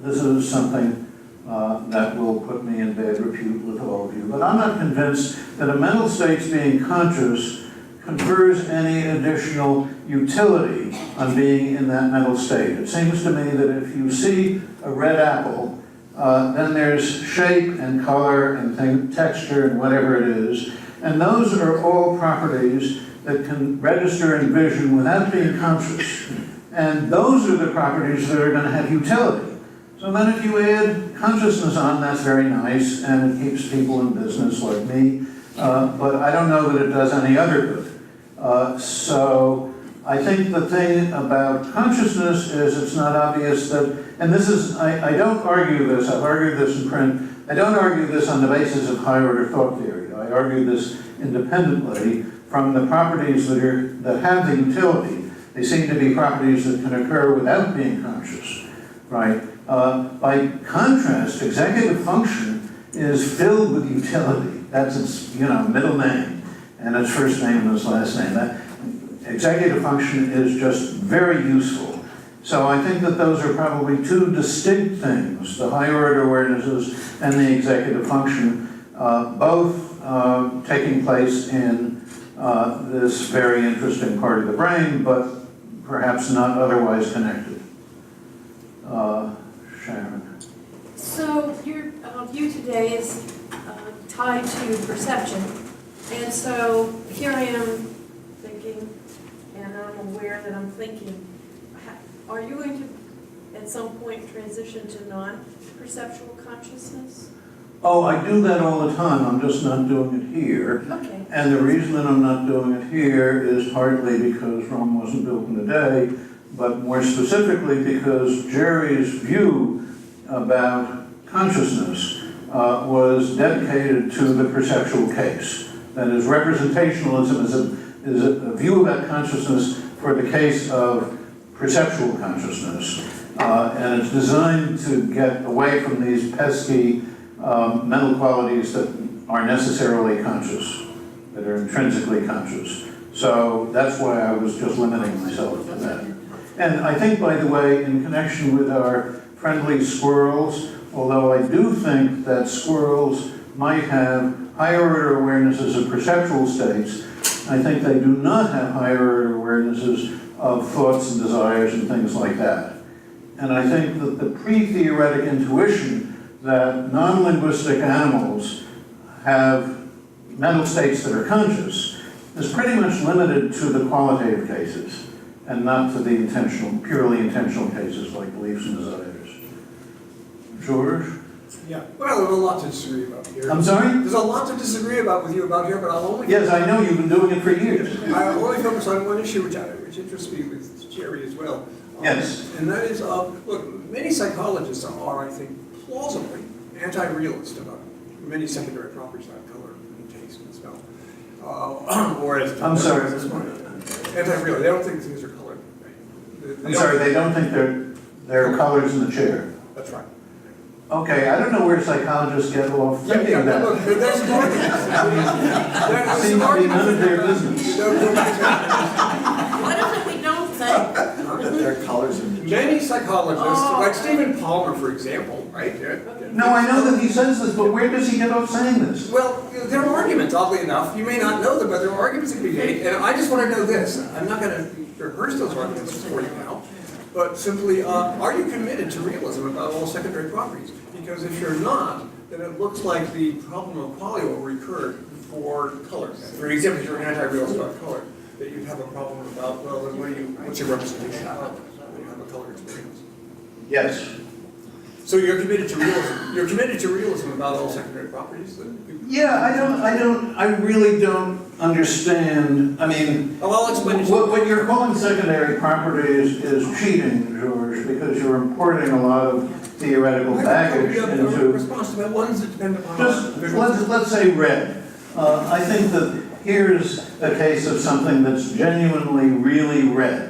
this is something that will put me in bad repute with all of you, but I'm not convinced that a mental state's being conscious confers any additional utility on being in that mental state. It seems to me that if you see a red apple, then there's shape and color and texture and whatever it is, and those are all properties that can register in vision without being conscious. And those are the properties that are going to have utility. So then if you add consciousness on, that's very nice, and it keeps people in business like me, but I don't know that it does any other good. So I think the thing about consciousness is it's not obvious that, and this is, I don't argue this, I've argued this in print, I don't argue this on the basis of higher order thought theory. I argue this independently from the properties that have the utility. They seem to be properties that can occur without being conscious, right? By contrast, executive function is filled with utility. That's its, middle name, and its first name and its last name. That executive function is just very useful. So I think that those are probably two distinct things, the higher order awarenesses and the executive function, both taking place in this very interesting part of the brain, but perhaps not otherwise connected. Sharon. So your view today is tied to perception. And so here I am thinking, and I'm aware that I'm thinking. Are you going to, at some point, transition to non-perceptual consciousness? Oh, I do that all the time. I'm just not doing it here. Okay. And the reason that I'm not doing it here is partly because Rome wasn't built in a day, but more specifically because Jerry's view about consciousness was dedicated to the perceptual case. That is, representationalism is a view about consciousness for the case of perceptual consciousness. And it's designed to get away from these pesky mental qualities that are necessarily conscious, that are intrinsically conscious. So that's why I was just limiting myself to that. And I think, by the way, in connection with our friendly squirrels, although I do think that squirrels might have higher order awarenesses of perceptual states, I think they do not have higher order awarenesses of thoughts and desires and things like that. And I think that the pre-theoretic intuition that non-linguistic animals have mental states that are conscious is pretty much limited to the qualitative cases and not to the intentional, purely intentional cases like beliefs and desires. George? Yeah, well, there's a lot to disagree about here. I'm sorry? There's a lot to disagree with you about here, but I'll only... Yes, I know, you've been doing it for years. I'll only focus on one issue which interests me with Jerry as well. Yes. And that is, look, many psychologists are, I think, plausibly anti-realist about many secondary properties like color and taste and smell. I'm sorry. Anti-realist, they don't think things are colored. I'm sorry, they don't think there are colors in the chair. That's right. Okay, I don't know where psychologists get off thinking that. Look, there's some arguments. There's Seems some to be none of arguments. their business. What is it we don't think? There are colors in the Many psychologists, like Stephen Palmer, for example, right? No, I know that he says this, but where does he get off saying this? Well, there are arguments, oddly enough. You may not know them, but there are arguments that can be made. And I just want to know this. I'm not going to rehearse those arguments for you now. but simply, are you committed to realism about all secondary properties? Because if you're not, then it looks like the problem of Qualia will recur for color. For example, if you're an anti-realist about color, that you'd have a problem about, well, then what's your representation of when you have a color experience? Yes. So you're committed to realism. You're committed to realism about all secondary properties. Yeah, I really don't understand. I mean, Oh, I'll explain it to you. what you're calling secondary properties is cheating, George, because you're importing a lot of theoretical baggage You have a into. response to that. Ones that depend upon. Just, let's say red. I think that here's a case of something that's genuinely really red.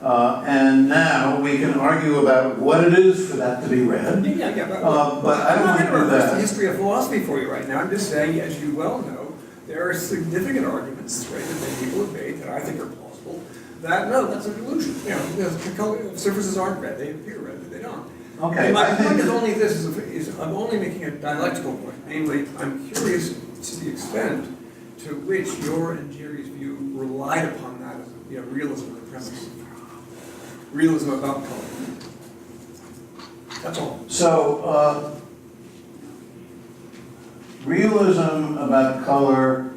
And now we can argue about what it is for that to be red. Yeah, but I don't want to I'm not do going to reverse that. the history of philosophy for you right now. I'm just saying, as you well know, there are significant arguments, right, that many people have made that I think are plausible. That no, that's an illusion. You know, the color, surfaces aren't red; they appear red, but they don't. Okay, And my I think point is that- only this: is I'm only making a dialectical point. Namely, I'm curious to the extent to which your and Jerry's view relied upon that as realism as a premise. Realism about color. That's all. So, realism about color,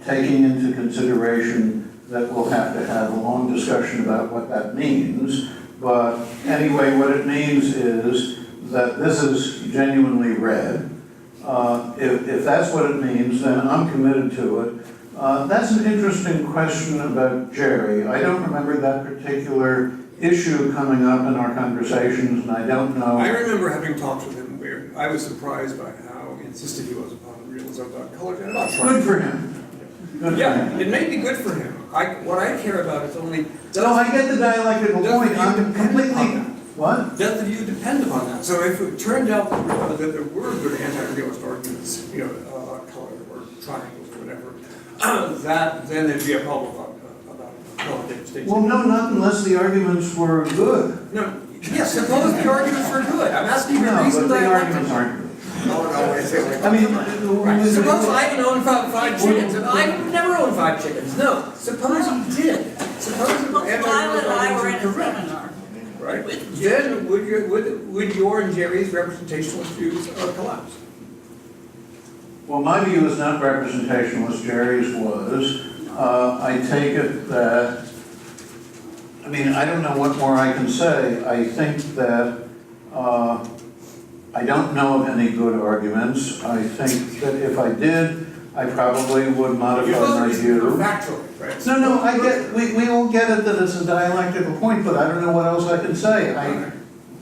taking into consideration that we'll have to have a long discussion about what that means. But anyway, what it means is that this is genuinely red. If that's what it means, then I'm committed to it. That's an interesting question about Jerry. I don't remember that particular issue coming up in our conversations, and I don't know. I remember having talks with him where I was surprised by how insistent he was upon realism about color and about trying. Good for him. Good for Yeah, him. it may be good for him. What I care about is only, No, I get the dialectical does point. the view I'm depend upon completely. that? What? Does the view depend upon that? So if it turned out that there were good anti-realist arguments, about color or triangles or whatever, then there'd be a problem about qualitative states. Well, no, not unless the arguments were good. No, yes, suppose the arguments were good. I'm asking you a No, reason but the dialectic. arguments aren't good. No, wait a second. I mean, Right. Suppose I can own five chickens, and I would never own 5 chickens. No, suppose he did. Suppose the Violet and I were in a correct. seminar. Right? With Then would your and Jerry's representationalist views collapse? Well, my view is not representationalist, Jerry's was. I take it that, I mean, I don't know what more I can say. I think that I don't know of any good arguments. I think that if I did, I probably would modify my view. Factually, right? No, I get, we all get it that it's a dialectical point, but I don't know what else I can say.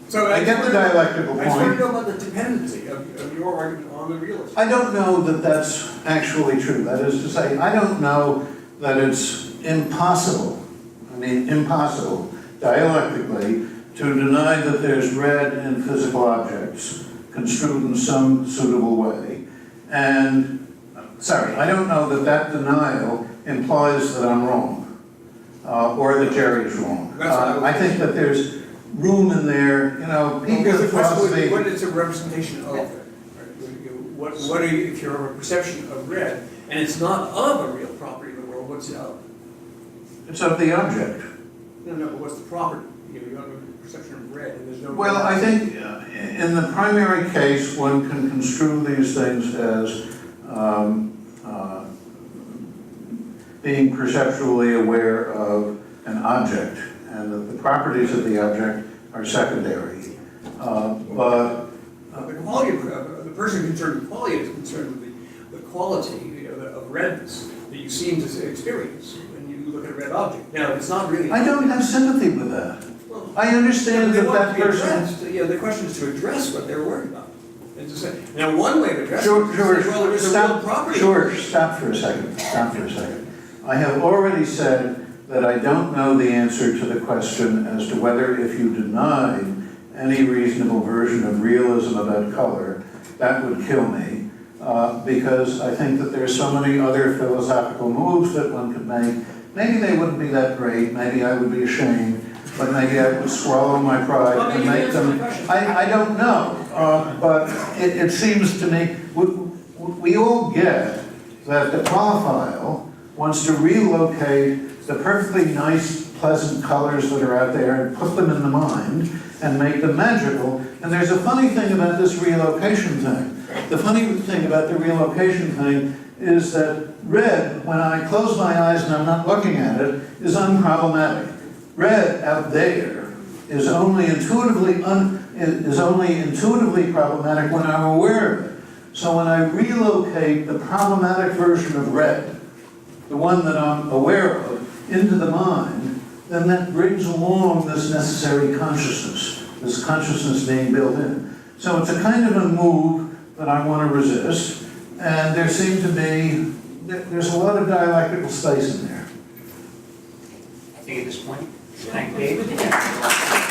So I get the dialectical I just want to point. know about the dependency of your argument on the realism. I don't know that that's actually true. That is to say, I don't know that it's impossible, dialectically, to deny that there's red in physical objects construed in some suitable way. And, I don't know that that denial implies that I'm wrong, or that Jerry's wrong. I think that there's room in there, people Because the in question would be, philosophy. what is a representation of it? Right? What are you, if you're a perception of red, and it's not of a real property of the world, what's it of? It's of the object. No, but what's the property? You have a perception of red, and there's no. Well, I think in the primary case, one can construe these things as being perceptually aware of an object, and that the properties of the object are secondary. But The quality of the person concerned with quality is concerned with the quality of redness that you seem to experience when you look at a red object. Now, it's not really. I don't have sympathy with that. Well, I understand they that want that to be person. addressed. The question is to address what they're worried about. And to say, now, one way to address it George, is to say, well, there is a real property. George, stop for a second. I have already said that I don't know the answer to the question as to whether if you denied any reasonable version of realism about color, that would kill me. Because I think that there's so many other philosophical moves that one could make. Maybe they wouldn't be that great, maybe I would be ashamed, but maybe I would swallow my pride and make them. I don't know, but it seems to me, we all get that the qualifier wants to relocate the perfectly nice pleasant colors that are out there and put them in the mind and make them magical. And there's a funny thing about this relocation thing. The funny thing about the relocation thing is that red, when I close my eyes and I'm not looking at it, is unproblematic. Red out there is only intuitively problematic when I'm aware of it. So when I relocate the problematic version of red, the one that I'm aware of, into the mind, then that brings along this necessary consciousness, this consciousness being built in. So it's a kind of a move that I want to resist, and there seems to be, there's a lot of dialectical space in there. I think at this point, thank David.